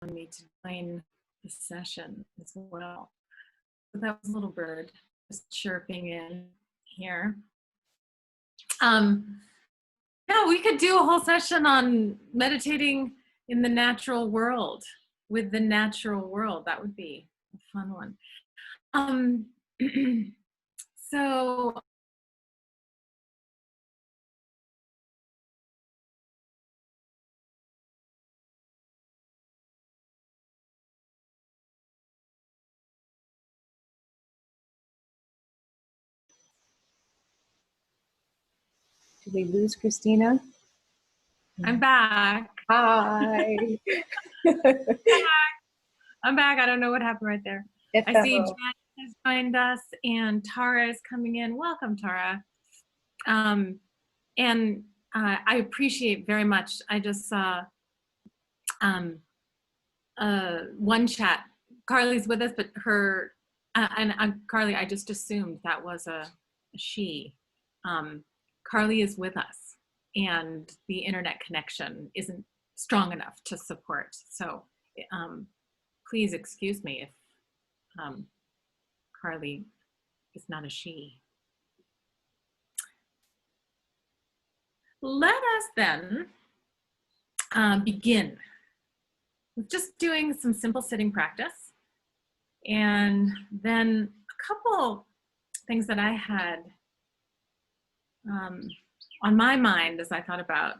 me to join the session as well. So that was Little Bird just chirping in here. Yeah, we could do a whole session on meditating in the natural world, with the natural world. That would be a fun one. So did we lose Christina? I'm back. Hi. I'm back. I don't know what happened right there. I see Jen has joined us and Tara is coming in. Welcome, Tara. And I appreciate very much. I just saw one chat. Carly's with us, but her, Carly, I just assumed that was a she. Carly is with us and the internet connection isn't strong enough to support. So please excuse me if Carly is not a she. Let us then begin with just doing some simple sitting practice. And then a couple things that I had on my mind as I thought about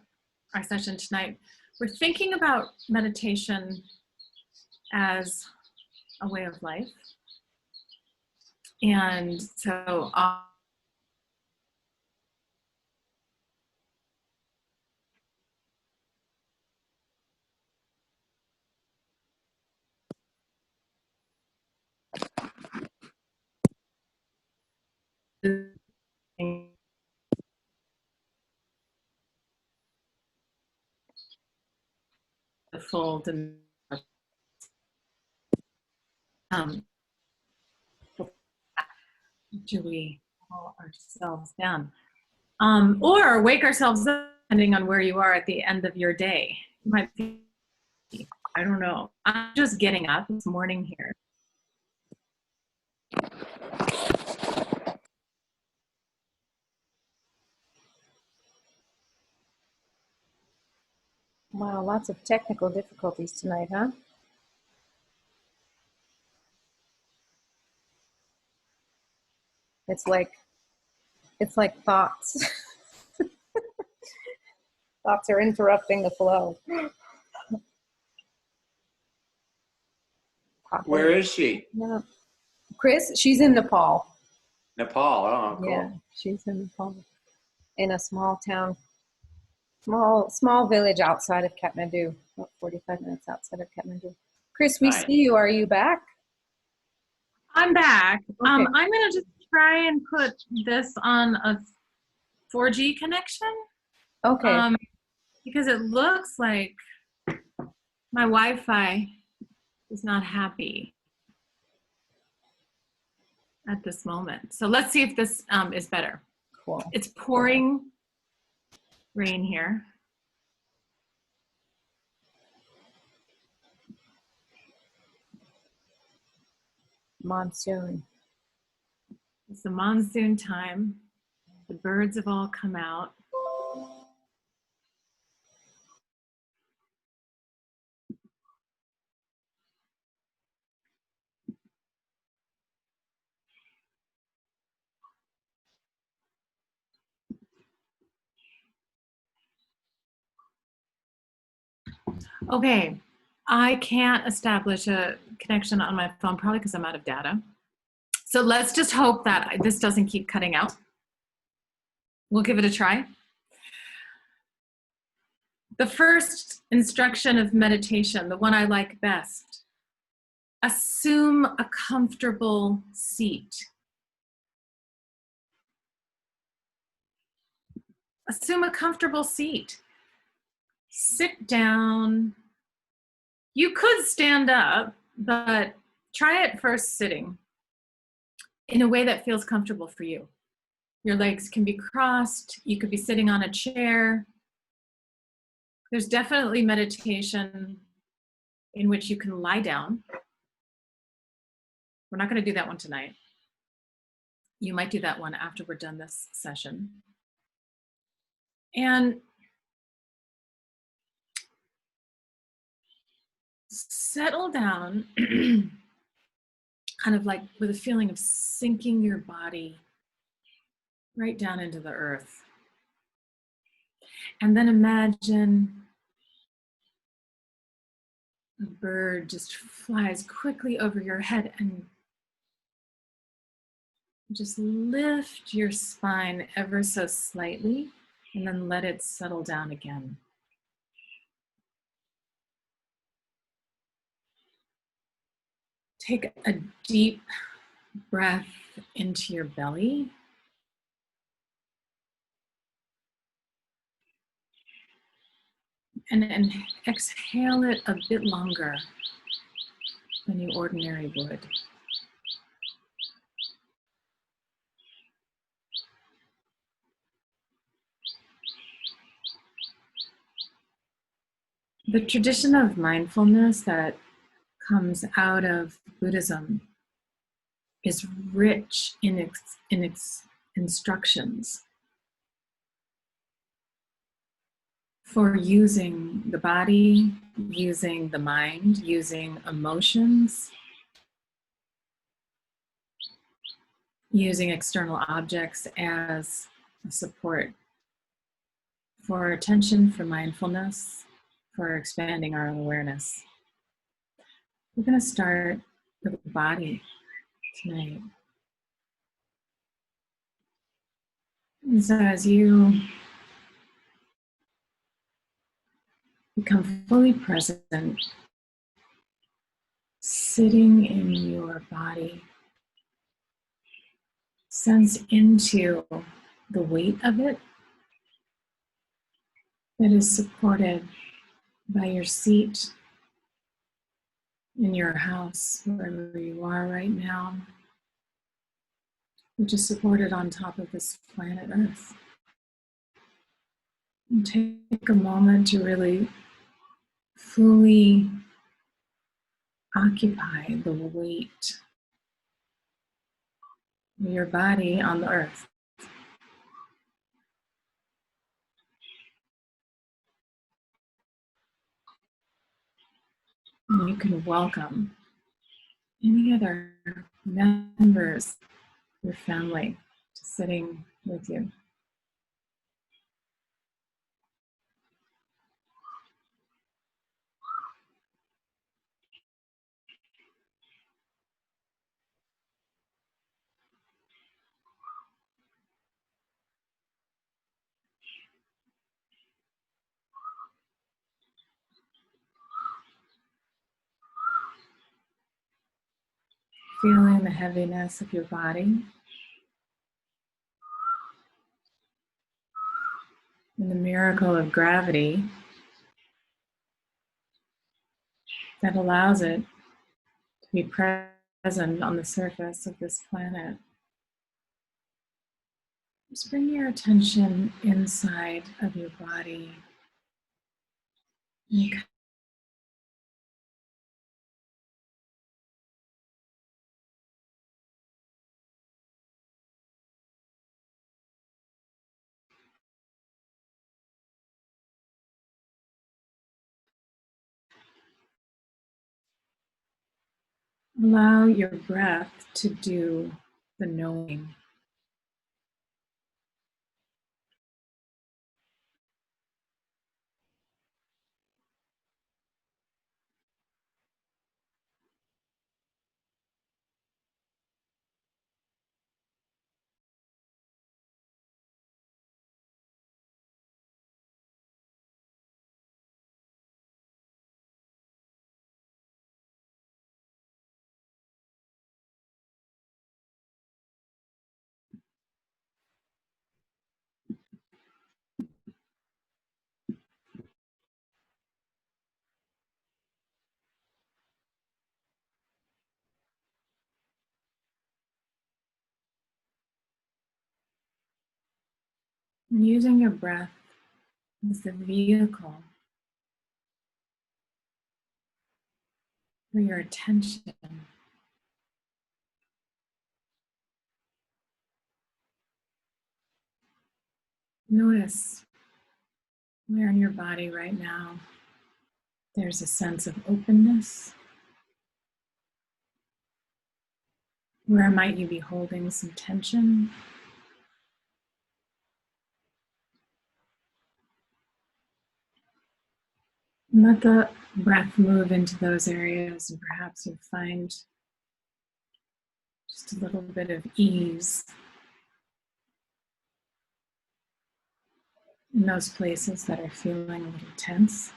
our session tonight. We're thinking about meditation as a way of life. And so the fold and do we call ourselves down or wake ourselves up, depending on where you are at the end of your day. You might be, I don't know, I'm just getting up. It's morning here. Wow, lots of technical difficulties tonight, huh? It's like thoughts. Thoughts are interrupting the flow. Where is she? Yeah. Chris, she's in Nepal. Nepal, oh, cool. Yeah, she's in Nepal. In a small town, small village outside of Kathmandu, about 45 minutes outside of Kathmandu. Chris, we see you. Are you back? I'm back. Okay. I'm gonna just try and put this on a 4G connection. Okay. Because it looks like my Wi-Fi is not happy at this moment. So let's see if this is better. Cool. It's pouring rain here. Monsoon. It's the monsoon time. The birds have all come out. Okay, I can't establish a connection on my phone, probably because I'm out of data. So let's just hope that this doesn't keep cutting out. We'll give it a try. The first instruction of meditation, the one I like best, assume a comfortable seat. Assume a comfortable seat. Sit down. You could stand up, but try it first sitting in a way that feels comfortable for you. Your legs can be crossed. You could be sitting on a chair. There's definitely meditation in which you can lie down. We're not going to do that one tonight. You might do that one after we're done this session. And settle down, kind of like with a feeling of sinking your body right down into the earth. And then imagine a bird just flies quickly over your head and just lift your spine ever so slightly and then let it settle down again. Take a deep breath into your belly. And exhale it a bit longer than you ordinarily would. The tradition of mindfulness that comes out of Buddhism is rich in its instructions for using the body, using the mind, using emotions, using external objects as a support for attention, for mindfulness, for expanding our awareness. We're going to start with the body tonight. And so as you become fully present, sitting in your body, sense into the weight of it that is supported by your seat in your house, wherever you are right now, which is supported on top of this planet Earth. And take a moment to really fully occupy the weight of your body on the earth. And you can welcome any other members of your family to sitting with you. Feeling the heaviness of your body and the miracle of gravity that allows it to be present on the surface of this planet. Just bring your attention inside of your body. And allow your breath to do the knowing. And using your breath as the vehicle for your attention. Notice where in your body right now there's a sense of openness. Where might you be holding some tension? And let the breath move into those areas, and perhaps you'll find just a little bit of ease in those places that are feeling a little tense.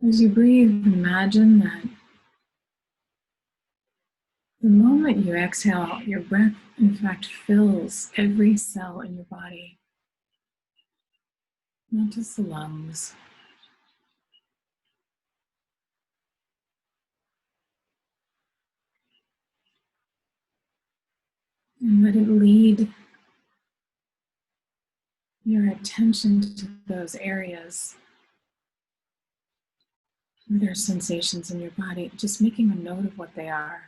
As you breathe, imagine that the moment you exhale, your breath, in fact, fills every cell in your body, not just the lungs. And let it lead your attention to those areas where there are sensations in your body, just making a note of what they are.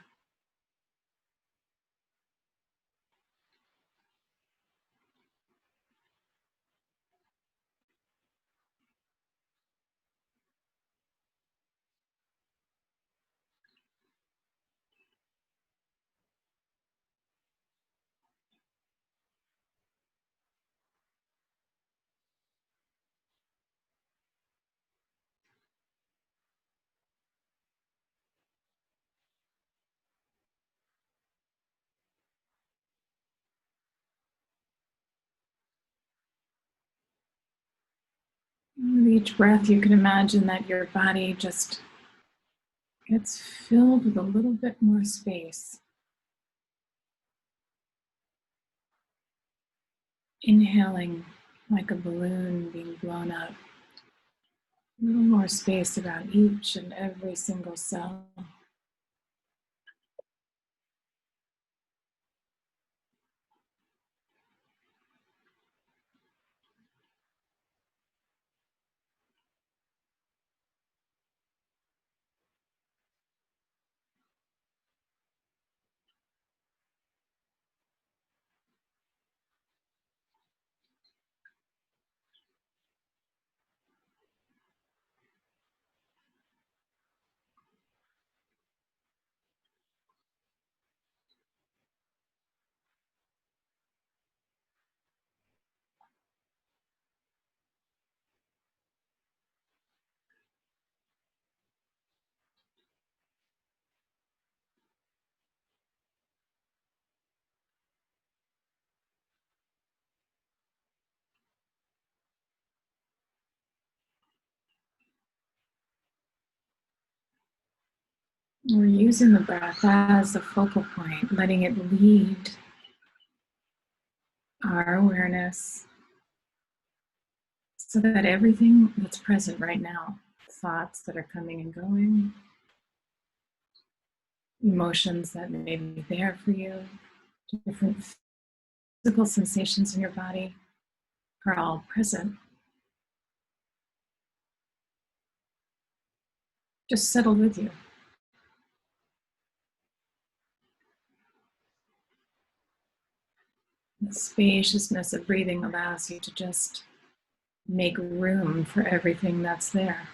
With each breath, you can imagine that your body just gets filled with a little bit more space. Inhaling like a balloon being blown up. A little more space around each and every single cell. We're using the breath as a focal point, letting it lead our awareness so that everything that's present right now, thoughts that are coming and going, emotions that may be there for you, different physical sensations in your body are all present. Just settle with you. The spaciousness of breathing allows you to just make room for everything that's there.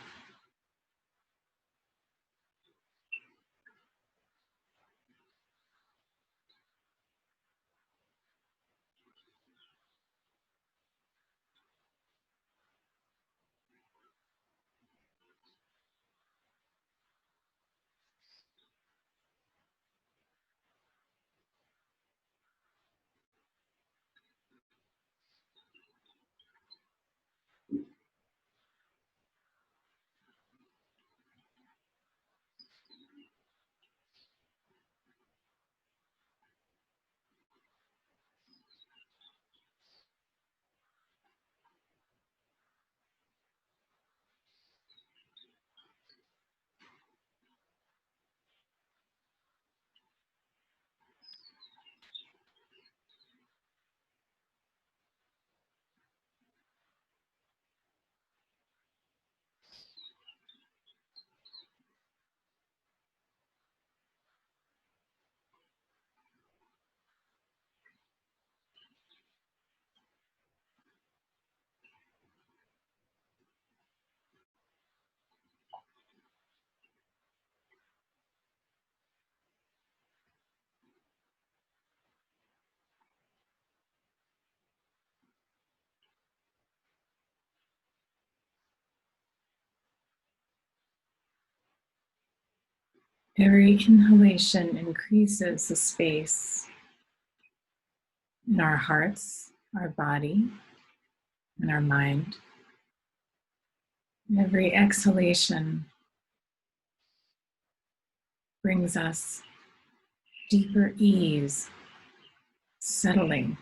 Every inhalation increases the space in our hearts, our body, and our mind. Every exhalation brings us deeper ease, settling.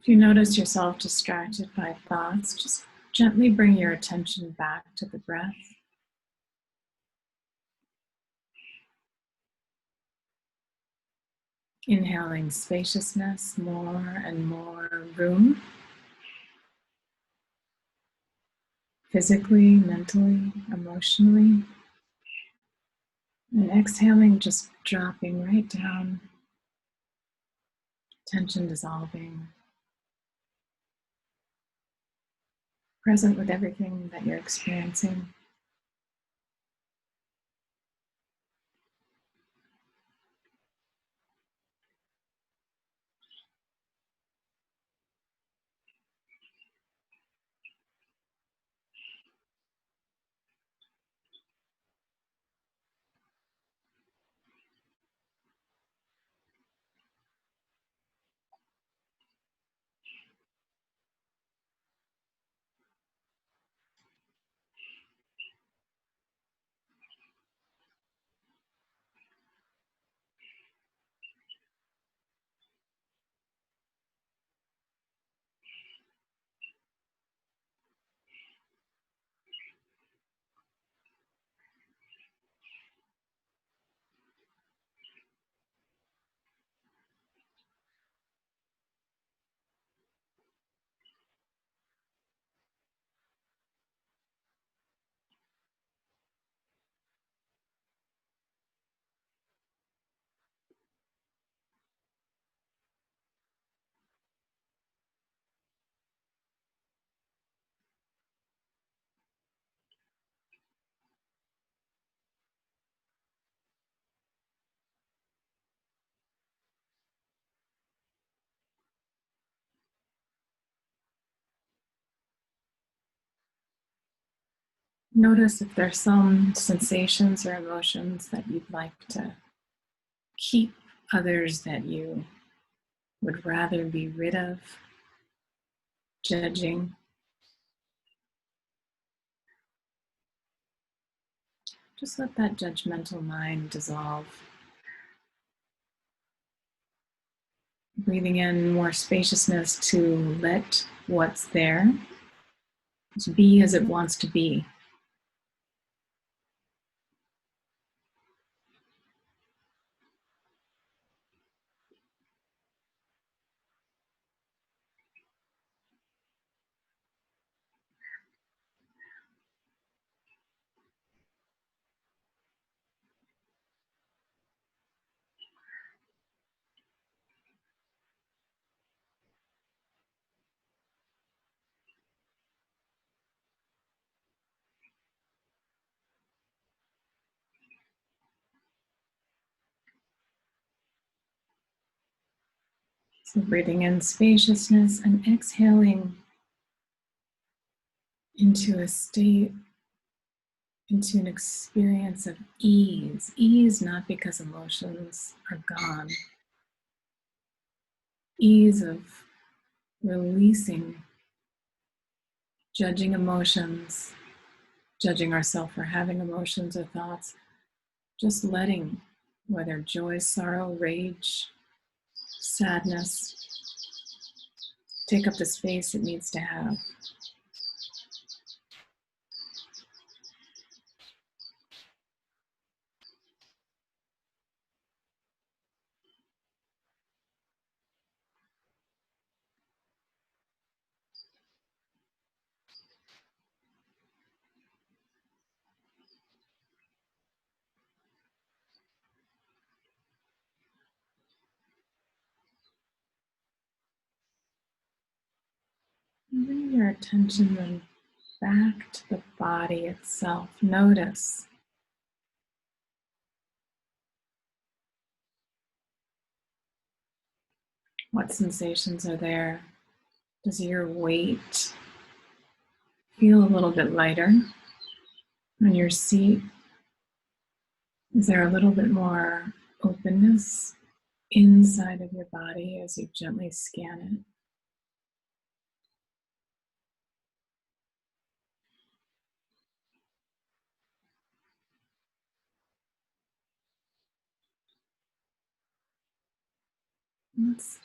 If you notice yourself distracted by thoughts, just gently bring your attention back to the breath. Inhaling spaciousness, more and more room, physically, mentally, emotionally. And exhaling, just dropping right down, tension dissolving, present with everything that you're experiencing. Notice if there's some sensations or emotions that you'd like to keep, others that you would rather be rid of, judging. Just let that judgmental mind dissolve. Breathing in more spaciousness to let what's there to be as it wants to be. So breathing in spaciousness and exhaling into a state, into an experience of ease. Ease not because emotions are gone. Ease of releasing, judging emotions, judging ourselves for having emotions or thoughts, Just letting, whether joy, sorrow, rage, sadness, take up the space it needs to have. Bring your attention then back to the body itself. Notice what sensations are there. Does your weight feel a little bit lighter on your seat? Is there a little bit more openness inside of your body as you gently scan it? Let's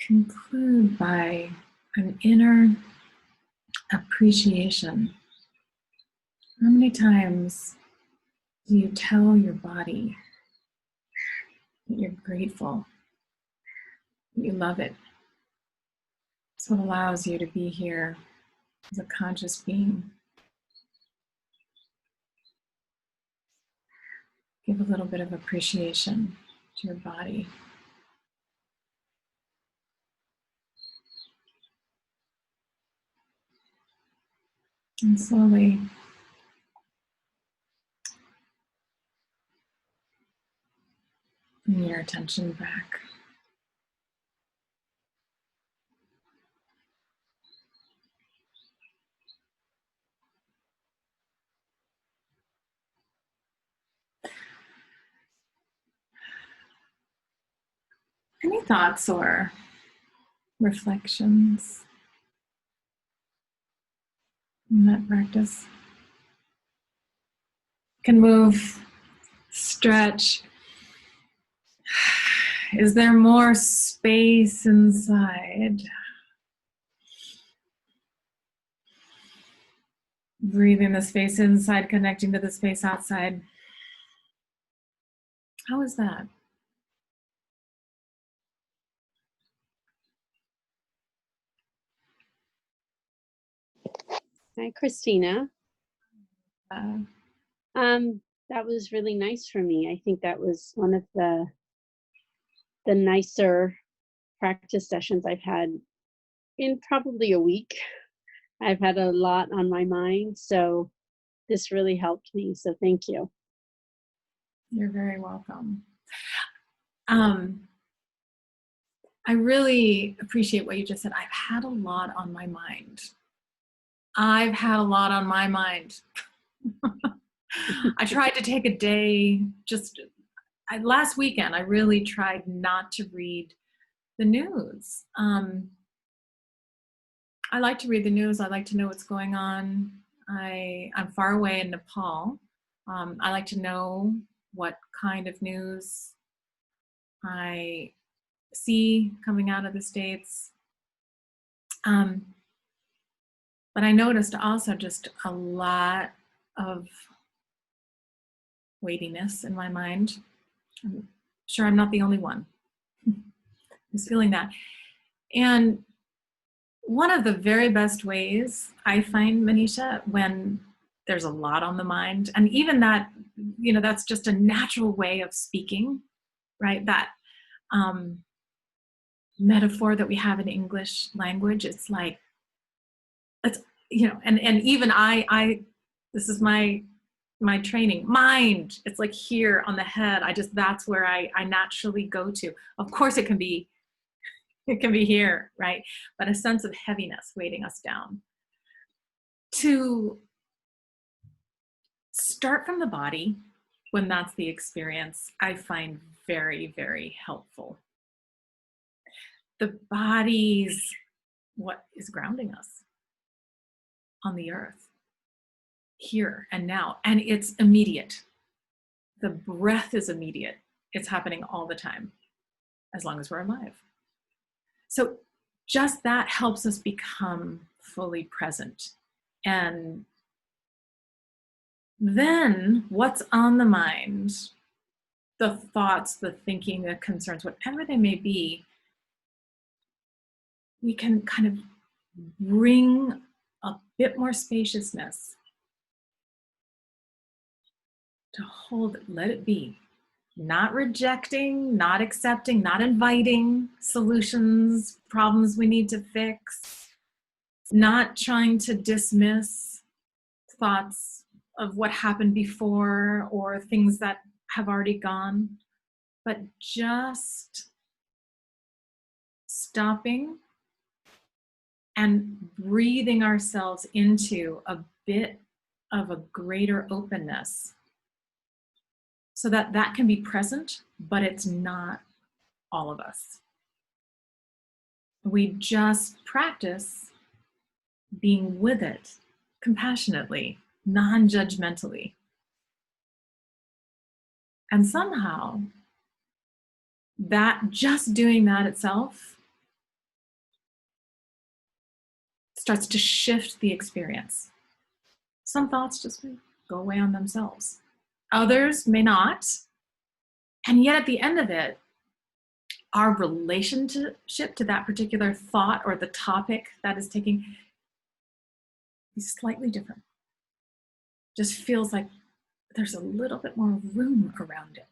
conclude by an inner appreciation. How many times do you tell your body that you're grateful, that you love it? It's what allows you to be here as a conscious being. Give a little bit of appreciation to your body. And slowly bring your attention back. Any thoughts or reflections in that practice? You can move, stretch. Is there more space inside? Breathing the space inside, connecting to the space outside. How is that? Hi, Christina. Uh, That was really nice for me. I think that was one of the nicer practice sessions I've had in probably a week. I've had a lot on my mind, so this really helped me. So thank you. You're very welcome. I really appreciate what you just said. I've had a lot on my mind. I've had a lot on my mind. I tried to take a day, last weekend, I really tried not to read the news. I like to read the news. I like to know what's going on. I'm far away in Nepal. I like to know what kind of news I see coming out of the States. But I noticed also just a lot of weightiness in my mind. I'm sure I'm not the only one who's feeling that. And one of the very best ways I find, Manisha, when there's a lot on the mind, and even that, that's just a natural way of speaking, right? That metaphor that we have in English language, it's like, and even I this is my training, mind, it's like here on the head. That's where I naturally go to. Of course it can be here, right? But a sense of heaviness weighting us down. To start from the body, when that's the experience, I find very, very helpful. The body's what is grounding us on the earth. here and now. And it's immediate. The breath is immediate. It's happening all the time, as long as we're alive. So just that helps us become fully present. And then what's on the mind, the thoughts, the thinking, the concerns, whatever they may be, we can kind of bring a bit more spaciousness to hold it, let it be. Not rejecting, not accepting, not inviting solutions, problems we need to fix, not trying to dismiss thoughts of what happened before or things that have already gone, but just stopping and breathing ourselves into a bit of a greater openness so that that can be present, but it's not all of us. We just practice being with it compassionately, non-judgmentally. And somehow that just doing that itself starts to shift the experience. Some thoughts just go away on themselves. Others may not. And yet at the end of it, our relationship to that particular thought or the topic that is taking is slightly different. Just feels like there's a little bit more room around it.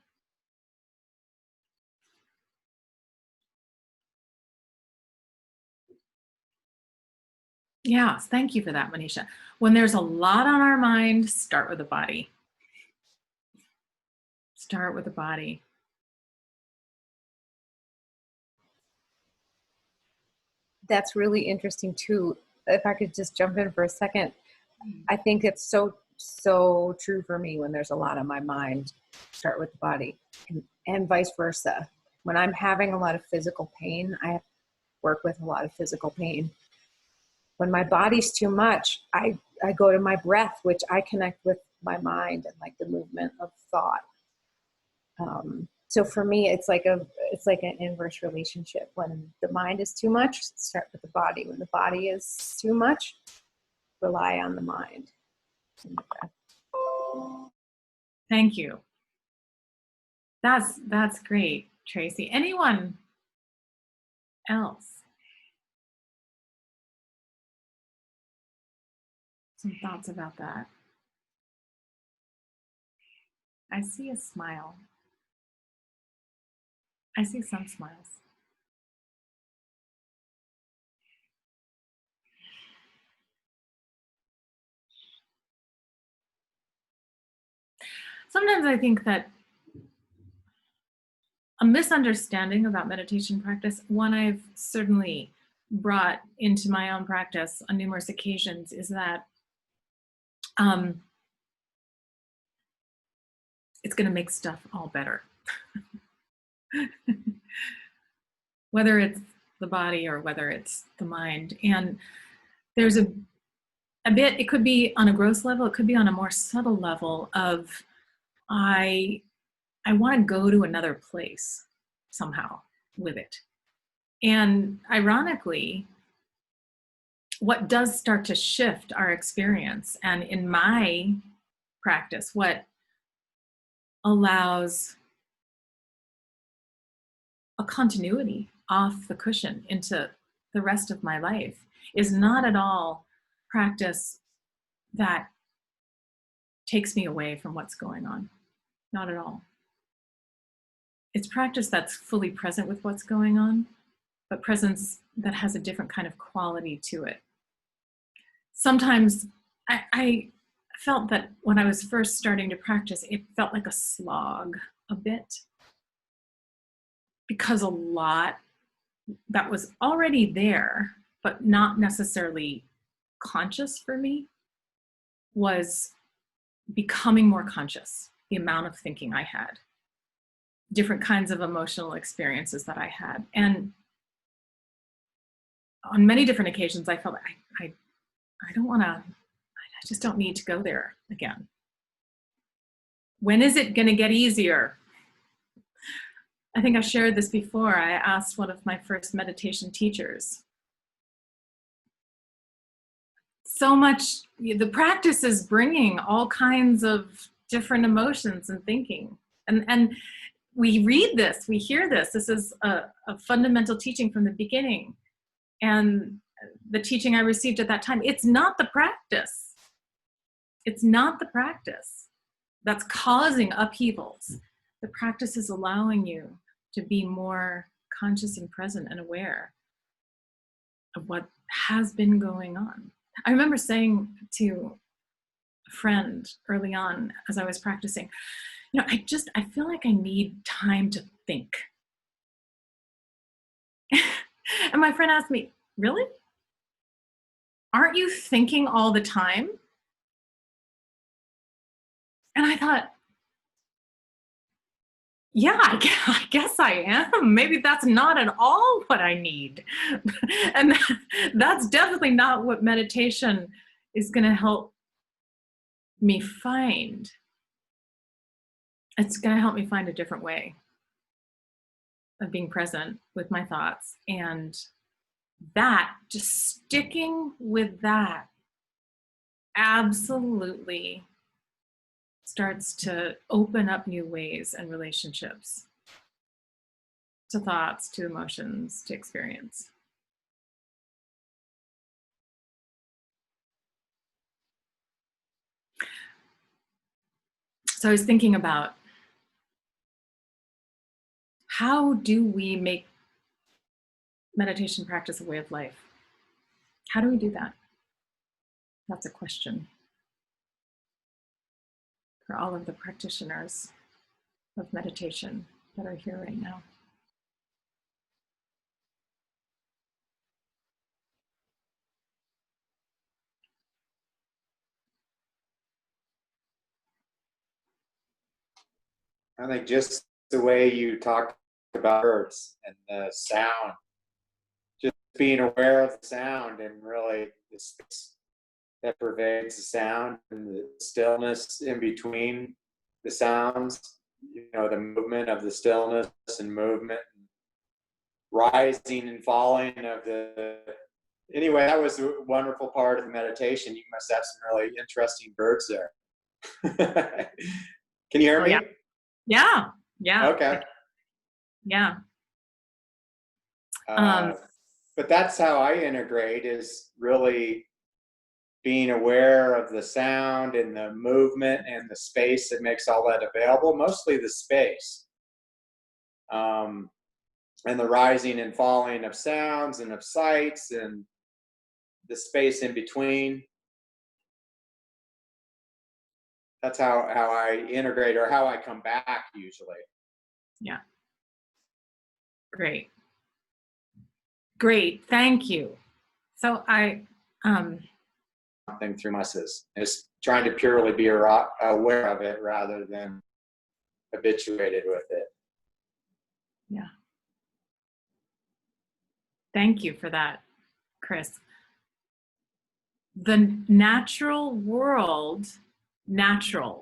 Yes, thank you for that, Manisha. When there's a lot on our mind, start with the body. Start with the body. That's really interesting too. If I could just jump in for a second, I think it's so true for me. When there's a lot on my mind, start with the body, and vice versa. When I'm having a lot of physical pain, I work with a lot of physical pain. When my body's too much, I go to my breath, which I connect with my mind and like the movement of thought. So for me, it's like an inverse relationship. When the mind is too much, start with the body. When the body is too much, rely on the mind and the breath. Thank you. That's great, Tracy. Anyone else? Some thoughts about that? I see a smile. I see some smiles. Sometimes I think that a misunderstanding about meditation practice, one I've certainly brought into my own practice on numerous occasions, is that it's going to make stuff all better. Whether it's the body or whether it's the mind. And there's a bit, it could be on a gross level, it could be on a more subtle level of, I want to go to another place somehow with it. And ironically, what does start to shift our experience, and in my practice, what allows a continuity off the cushion into the rest of my life, is not at all practice that takes me away from what's going on. Not at all. It's practice that's fully present with what's going on, but presence that has a different kind of quality to it. Sometimes I felt that when I was first starting to practice, it felt like a slog a bit, because a lot that was already there, but not necessarily conscious for me, was becoming more conscious. The amount of thinking I had, different kinds of emotional experiences that I had. And on many different occasions, I felt I don't want to I just don't need to go there again. When is it going to get easier? I think I shared this before. I asked one of my first meditation teachers. So much, the practice is bringing all kinds of different emotions and thinking. And we read this, we hear this. This is a fundamental teaching from the beginning. And the teaching I received at that time, it's not the practice. It's not the practice that's causing upheavals. The practice is allowing you to be more conscious and present and aware of what has been going on. I remember saying to a friend early on as I was practicing, I feel like I need time to think. And my friend asked me, really? Aren't you thinking all the time? And I thought, yeah, I guess I am. Maybe that's not at all what I need. And that's definitely not what meditation is going to help me find. It's going to help me find a different way of being present with my thoughts. And that, just sticking with that, absolutely starts to open up new ways and relationships to thoughts, to emotions, to experience. So I was thinking about, how do we make meditation practice a way of life? How do we do that? That's a question for all of the practitioners of meditation that are here right now. I think just the way you talked about birds and the sound, just being aware of the sound and really the space that pervades the sound and the stillness in between the sounds, the movement of the stillness and movement, and rising and falling of the. Anyway, that was a wonderful part of the meditation. You must have some really interesting birds there. Can you hear me? Yeah. Okay. Yeah. But that's how I integrate, is really being aware of the sound and the movement and the space that makes all that available, mostly the space. And the rising and falling of sounds and of sights and the space in between. That's how I integrate, or how I come back usually. Yeah. Great. Thank you. So I something through muscles is trying to purely be aware of it rather than habituated with it. Yeah. Thank you for that, Chris. The natural world, nature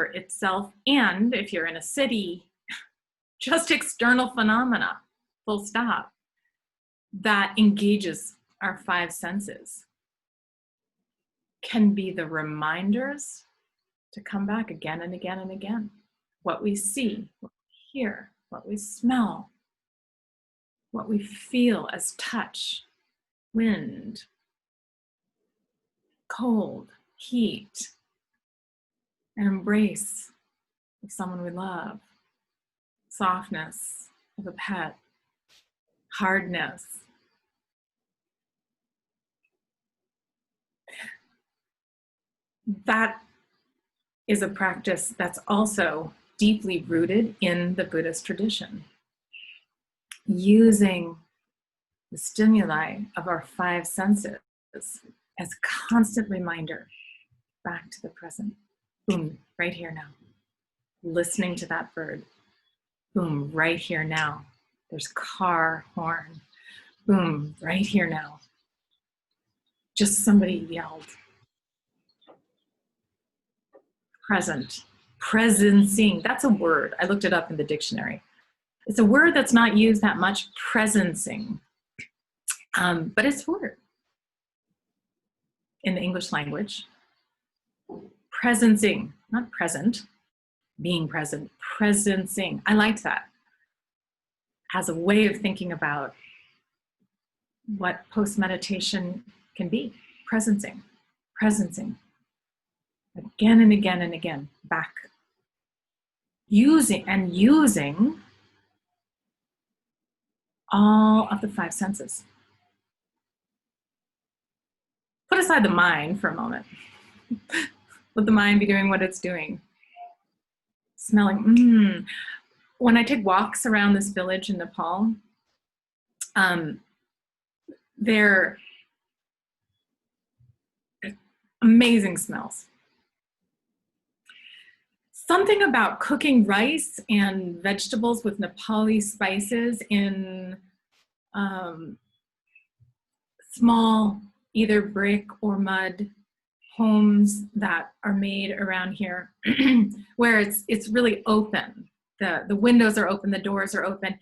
itself, and if you're in a city, just external phenomena, full stop, that engages our five senses, can be the reminders to come back again and again and again. What we see, what we hear, what we smell, what we feel as touch, wind, cold, heat, an embrace of someone we love, softness of a pet, hardness. That is a practice that's also deeply rooted in the Buddhist tradition. Using the stimuli of our five senses as a constant reminder back to the present. Boom, right here now. Listening to that bird. Boom, right here now. There's car horn. Boom, right here now. Just somebody yelled. Present. Presencing. That's a word. I looked it up in the dictionary. It's a word that's not used that much, presencing. But it's a word in the English language. Presencing, not present, being present, presencing. I liked that as a way of thinking about what post-meditation can be. Presencing, presencing. Again and again and again, back. Using all of the five senses. Put aside the mind for a moment. Let the mind be doing what it's doing. Smelling. When I take walks around this village in Nepal, they're amazing smells. Something about cooking rice and vegetables with Nepali spices in small, either brick or mud homes that are made around here, where it's really open. The windows are open, the doors are open.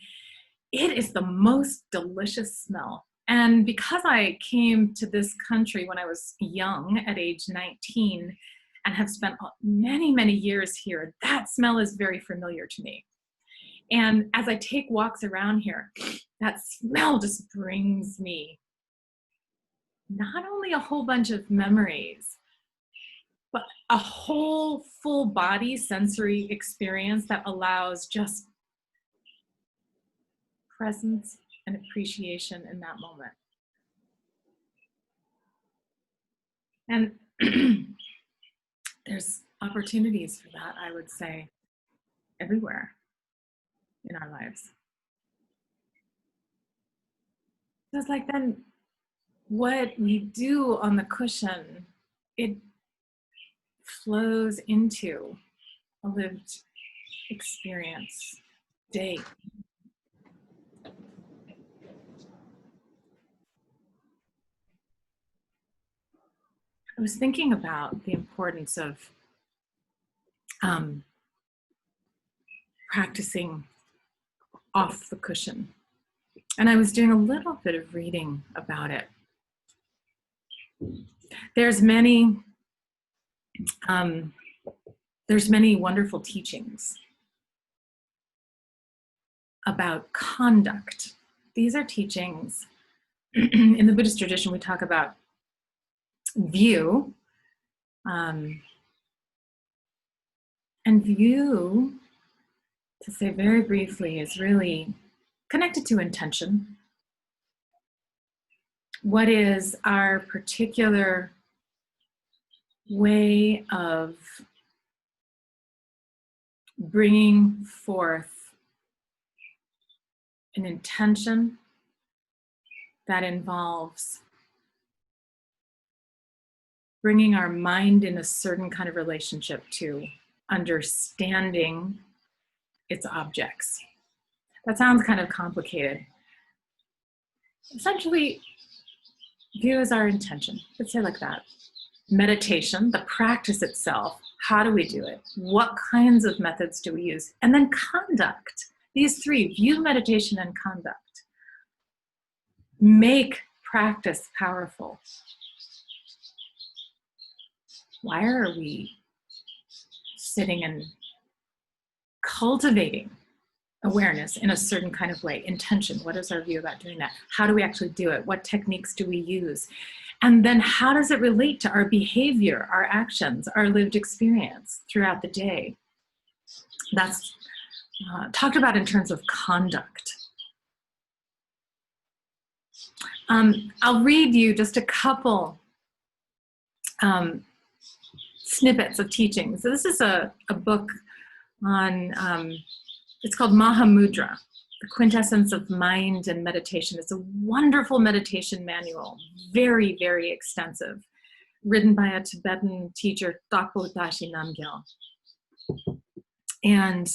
It is the most delicious smell. And because I came to this country when I was young, at age 19, and have spent many, many years here, that smell is very familiar to me. And as I take walks around here, that smell just brings me not only a whole bunch of memories, but a whole full body sensory experience that allows just presence and appreciation in that moment. And there's opportunities for that, I would say, everywhere in our lives. Just like then what we do on the cushion, it flows into a lived experience day. I was thinking about the importance of practicing off the cushion. And I was doing a little bit of reading about it. There's many wonderful teachings about conduct. These are teachings in the Buddhist tradition. We talk about view, and view, to say very briefly, is really connected to intention. What is our particular way of bringing forth an intention that involves bringing our mind in a certain kind of relationship to understanding its objects. That sounds kind of complicated. Essentially, view is our intention. Let's say like that. Meditation, the practice itself, how do we do it? What kinds of methods do we use? And then conduct. These three, view, meditation, and conduct, make practice powerful. Why are we sitting and cultivating awareness in a certain kind of way? Intention, what is our view about doing that? How do we actually do it? What techniques do we use? And then how does it relate to our behavior, our actions, our lived experience throughout the day? That's talked about in terms of conduct. I'll read you just a couple snippets of teaching. So this is a book on, it's called Mahamudra, The Quintessence of Mind and Meditation. It's a wonderful meditation manual, very, very extensive, written by a Tibetan teacher, Thakpo Tashi Namgyal. And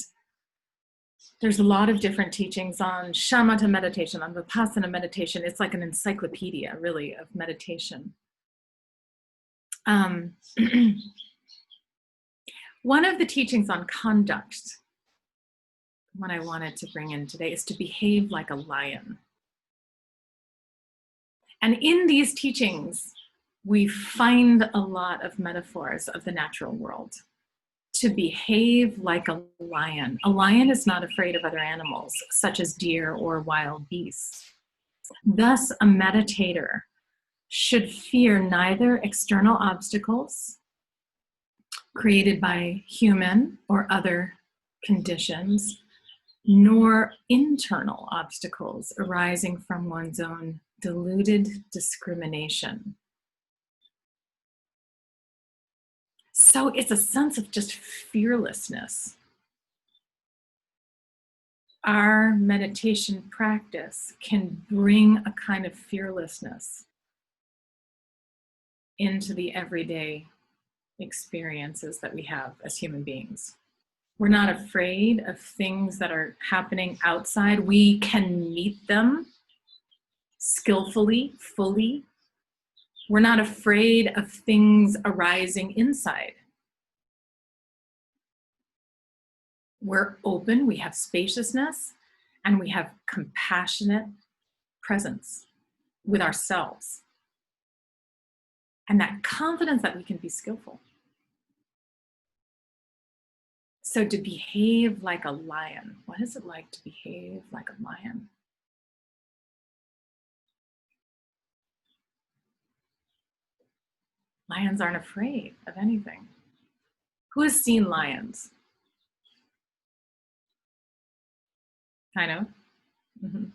there's a lot of different teachings on shamatha meditation, on vipassana meditation. It's like an encyclopedia, really, of meditation. Um, one of the teachings on conduct, what I wanted to bring in today, is to behave like a lion. And in these teachings, we find a lot of metaphors of the natural world. To behave like a lion. A lion is not afraid of other animals, such as deer or wild beasts. Thus, a meditator should fear neither external obstacles created by human or other conditions, nor internal obstacles arising from one's own deluded discrimination. So it's a sense of just fearlessness. Our meditation practice can bring a kind of fearlessness into the everyday experiences that we have as human beings. We're not afraid of things that are happening outside. We can meet them skillfully, fully. We're not afraid of things arising inside. We're open, we have spaciousness, and we have compassionate presence with ourselves. And that confidence that we can be skillful. So to behave like a lion, what is it like to behave like a lion? Lions aren't afraid of anything. Who has seen lions? I know. Mm-hmm.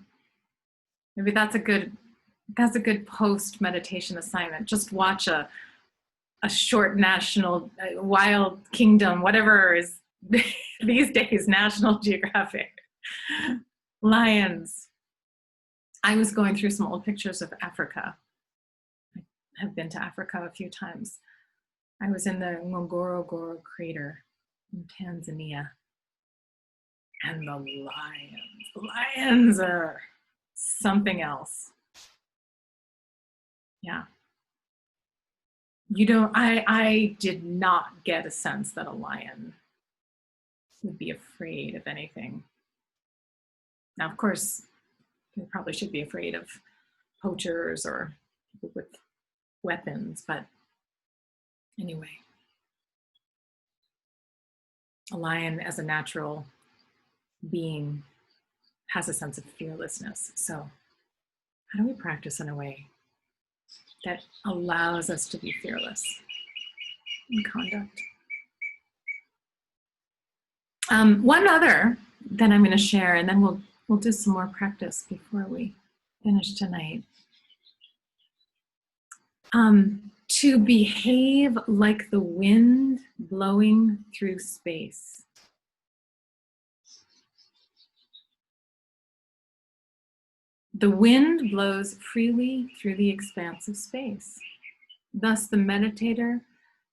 Maybe that's a good post meditation assignment. Just watch a short national Wild Kingdom, whatever is these days, National Geographic. Lions. I was going through some old pictures of Africa. I have been to Africa a few times. I was in the Ngorongoro crater in Tanzania. And the lions are something else. Yeah. I did not get a sense that a lion would be afraid of anything. Now, of course, they probably should be afraid of poachers or people with weapons, but anyway. A lion as a natural being has a sense of fearlessness. So how do we practice in a way that allows us to be fearless in conduct? One other that I'm going to share, and then we'll do some more practice before we finish tonight. To behave like the wind blowing through space. The wind blows freely through the expanse of space. Thus, the meditator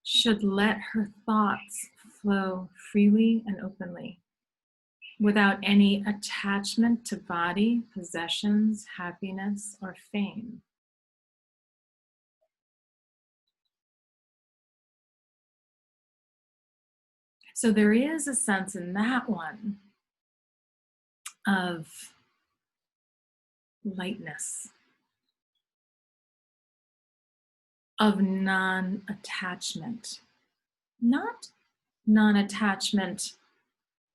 should let her thoughts flow freely and openly, without any attachment to body, possessions, happiness, or fame. So there is a sense in that one of lightness, of non-attachment. Not non-attachment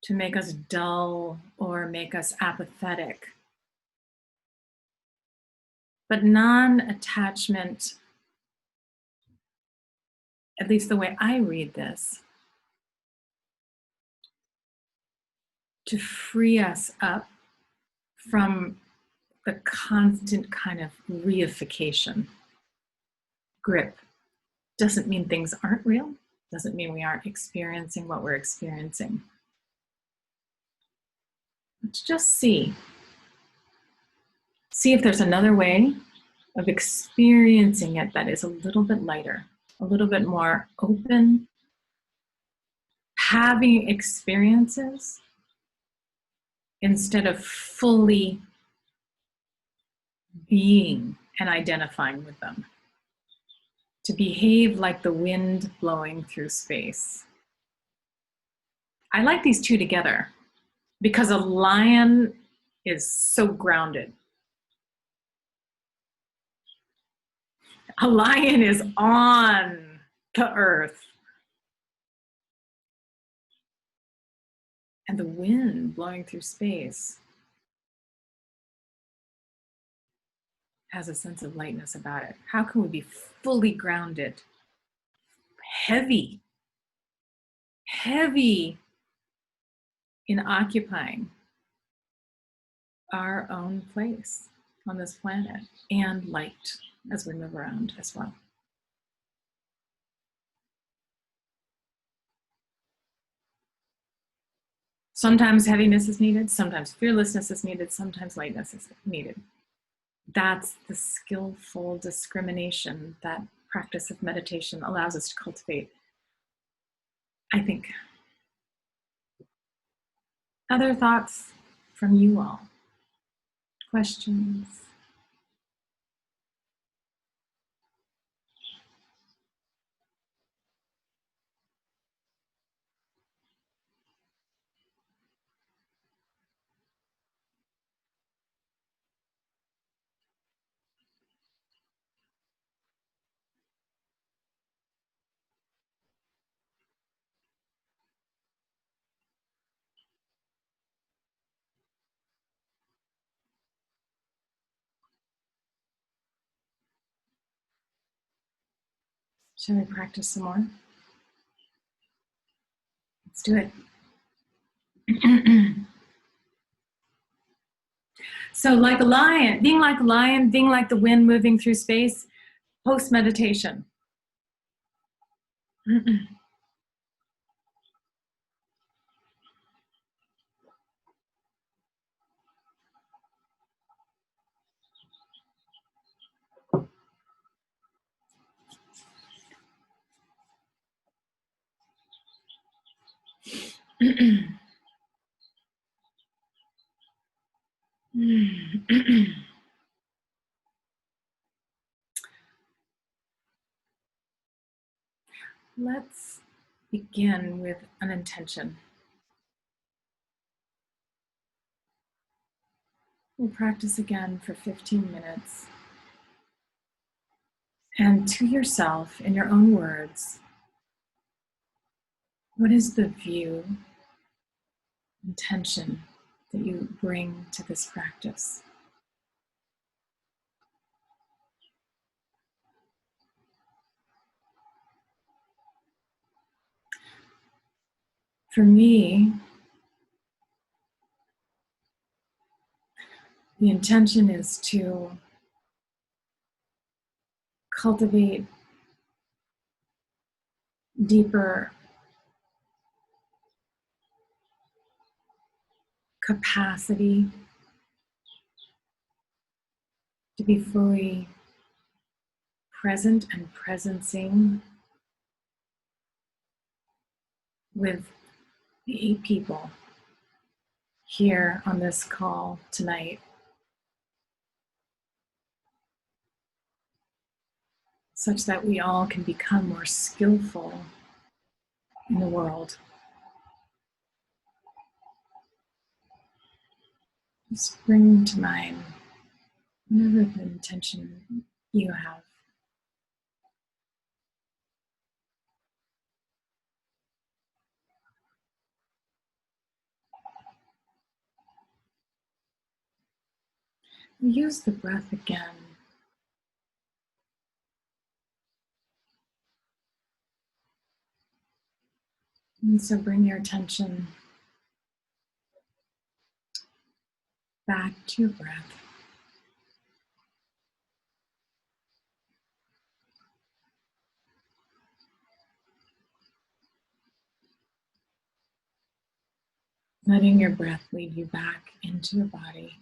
to make us dull or make us apathetic, but non-attachment, at least the way I read this, to free us up from the constant kind of reification. Grip doesn't mean things aren't real, doesn't mean we aren't experiencing what we're experiencing. Let's just see if there's another way of experiencing it that is a little bit lighter, a little bit more open, having experiences instead of fully being and identifying with them. to behave like the wind blowing through space. I like these two together because a lion is so grounded. A lion is on the earth. And the wind blowing through space has a sense of lightness about it. How can we be fully grounded, heavy in occupying our own place on this planet, and light as we move around as well? Sometimes heaviness is needed, sometimes fearlessness is needed, sometimes lightness is needed. That's the skillful discrimination that practice of meditation allows us to cultivate, I think. Other thoughts from you all? Questions? Shall we practice some more? Let's do it. So like a lion, being like the wind moving through space, post-meditation. Let's begin with an intention. We'll practice again for 15 minutes. And to yourself, in your own words, what is the view, intention that you bring to this practice? For me, the intention is to cultivate deeper capacity to be fully present and presencing with the 8 people here on this call tonight, such that we all can become more skillful in the world. Just bring to mind whatever the intention you have. Use the breath again. And so bring your attention back to your breath. Letting your breath lead you back into the body.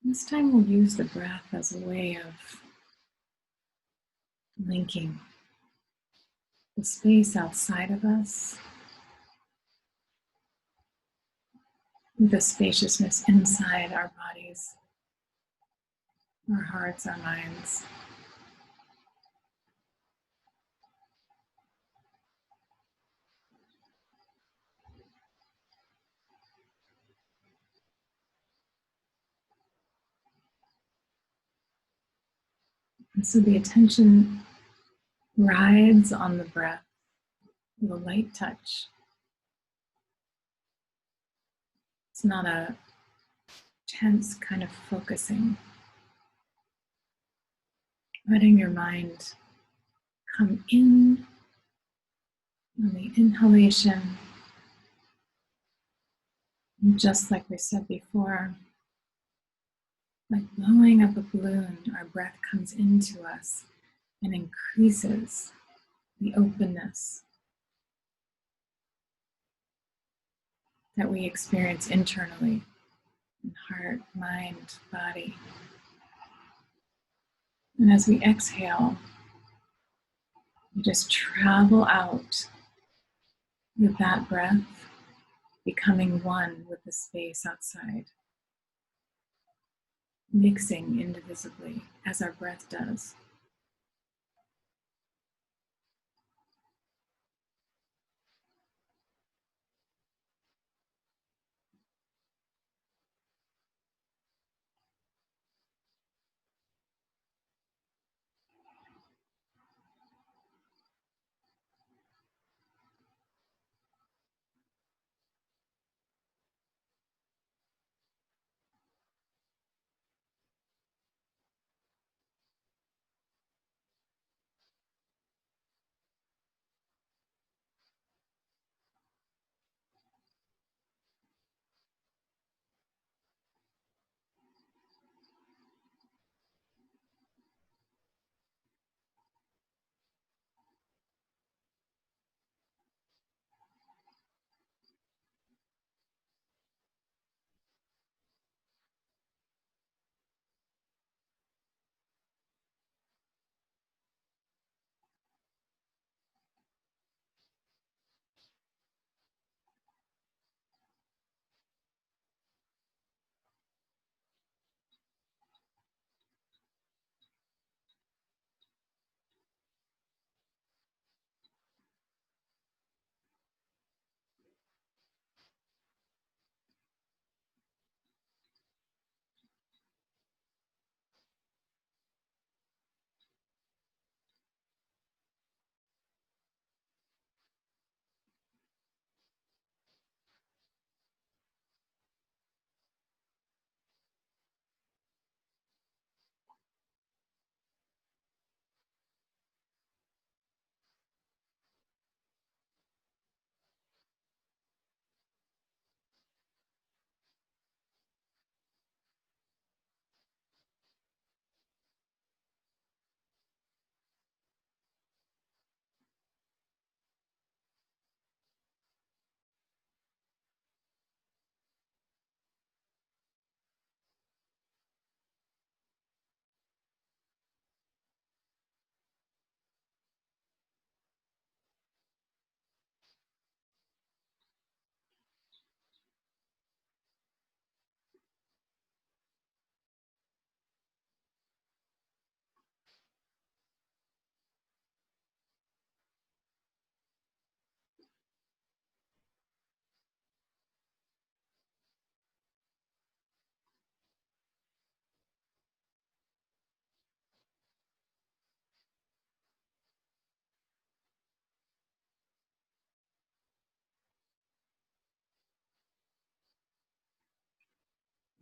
This time we'll use the breath as a way of linking the space outside of us the spaciousness inside our bodies, our hearts, our minds. And so the attention rides on the breath with a light touch. It's not a tense kind of focusing. Letting your mind come in on the inhalation. And just like we said before, like blowing up a balloon, our breath comes into us and increases the openness that we experience internally in heart, mind, body. And as we exhale, we just travel out with that breath, becoming one with the space outside, mixing indivisibly as our breath does.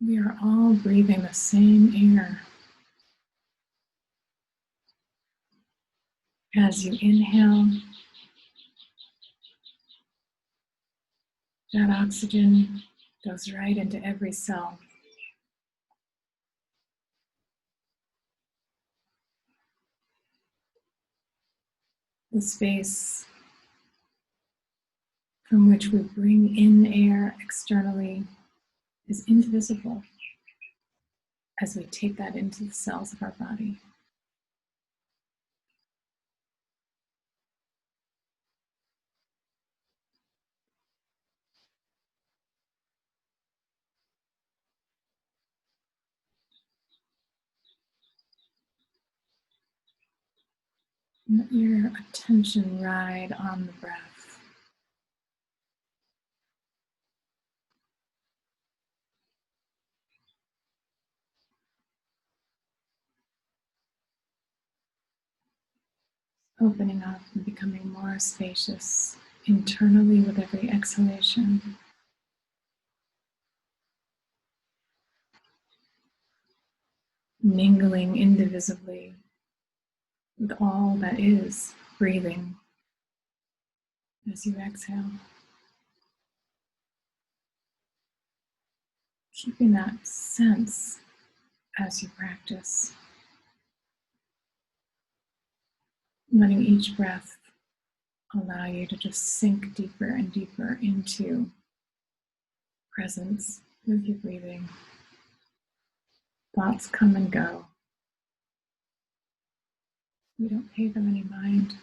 We are all breathing the same air. As you inhale, that oxygen goes right into every cell. The space from which we bring in air externally is indivisible as we take that into the cells of our body. Let your attention ride on the breath. Opening up and becoming more spacious internally with every exhalation. Mingling indivisibly with all that is breathing as you exhale. Keeping that sense as you practice. Letting each breath allow you to just sink deeper and deeper into presence with your breathing. Thoughts come and go. We don't pay them any mind.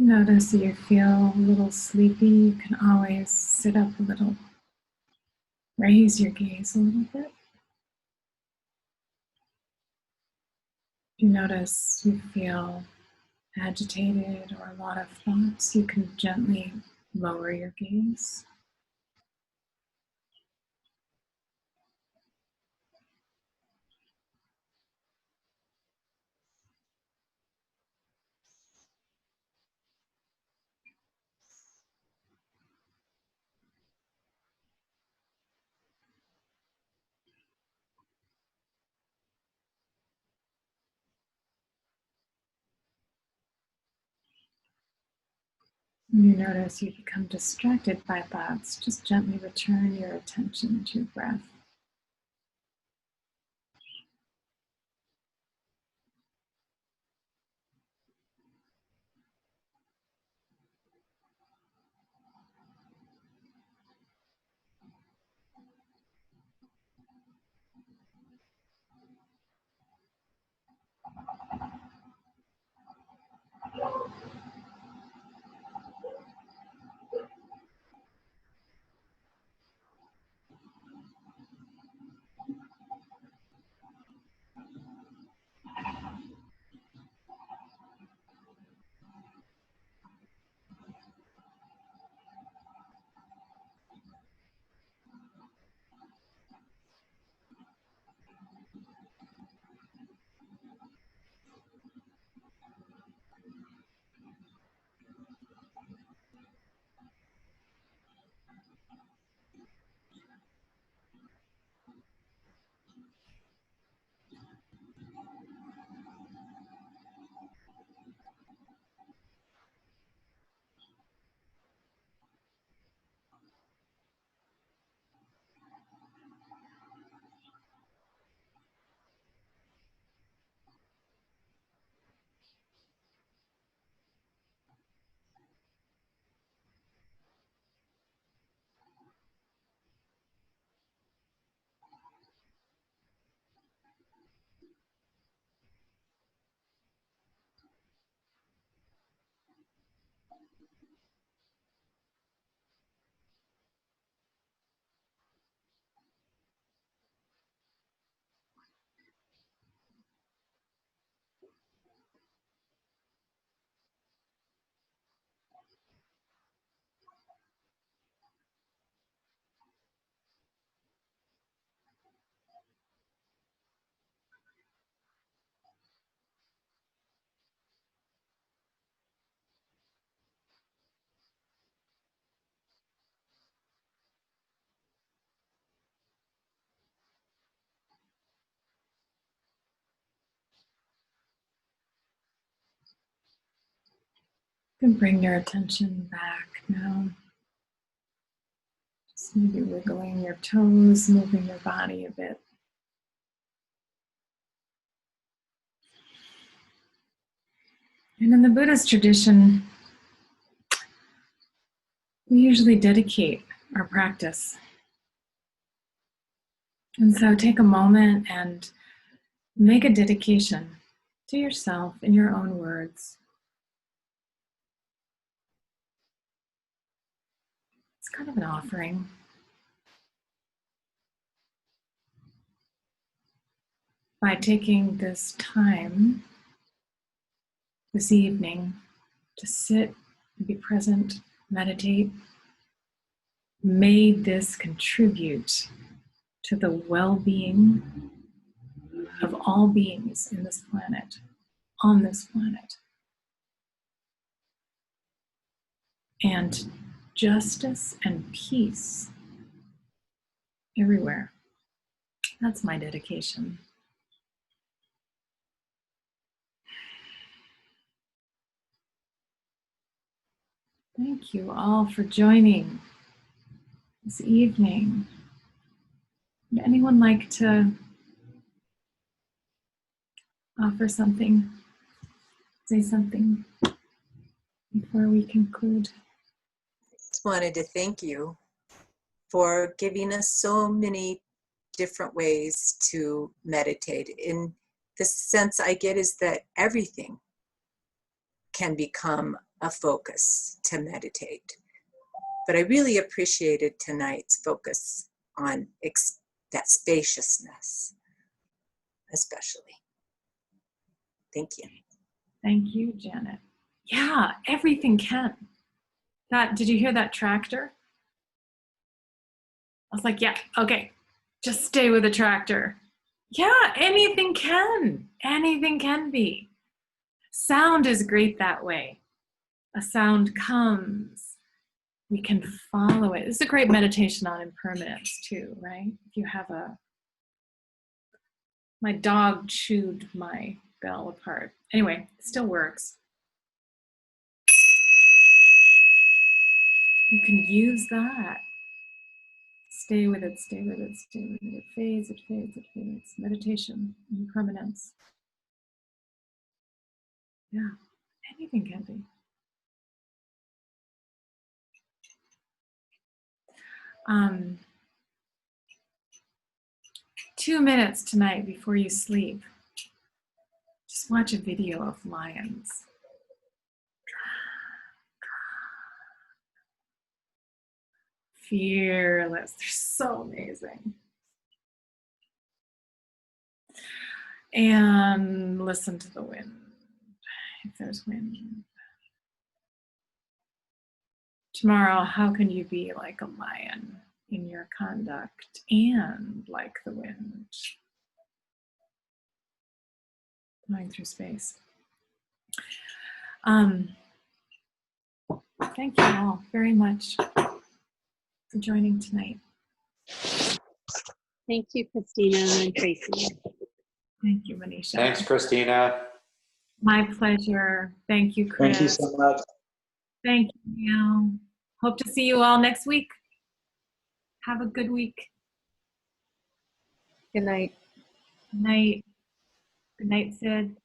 Notice that you feel a little sleepy. You can always sit up a little, raise your gaze a little bit. You notice you feel agitated or a lot of thoughts, you can gently lower your gaze. When you notice you become distracted by thoughts, just gently return your attention to your breath. You can bring your attention back now. Just maybe wiggling your toes, moving your body a bit. And in the Buddhist tradition, we usually dedicate our practice. And so take a moment and make a dedication to yourself in your own words. It's kind of an offering. By taking this time this evening to sit and be present, meditate, may this contribute to the well-being of all beings in this planet, on this planet. And justice and peace everywhere. That's my dedication. Thank you all for joining this evening. Would anyone like to offer something, say something before we conclude? Just wanted to thank you for giving us so many different ways to meditate. In the sense I get is that everything can become a focus to meditate. But I really appreciated tonight's focus on that spaciousness, especially. Thank you. Thank you, Janet. Yeah, everything can. Did you hear that tractor? I was like, yeah, okay, just stay with the tractor. Yeah, anything can. Anything can be. Sound is great that way. A sound comes. We can follow it. It's a great meditation on impermanence too, right? If you have my dog chewed my bell apart. Anyway, it still works. You can use that. Stay with it, stay with it, stay with it. It fades, it fades, it fades. Meditation, impermanence. Yeah, anything can be. 2 minutes tonight before you sleep. Just watch a video of lions. Fearless. They're so amazing. And listen to the wind, if there's wind. Tomorrow, how can you be like a lion in your conduct and like the wind? Flying through space. Thank you all very much for joining tonight. Thank you, Christina and Tracy. Thank you, Manisha. Thanks, Christina. My pleasure. Thank you, Chris. Thank you so much. Thank you, Neil. Hope to see you all next week. Have a good week. Good night. Good night. Good night, Sid.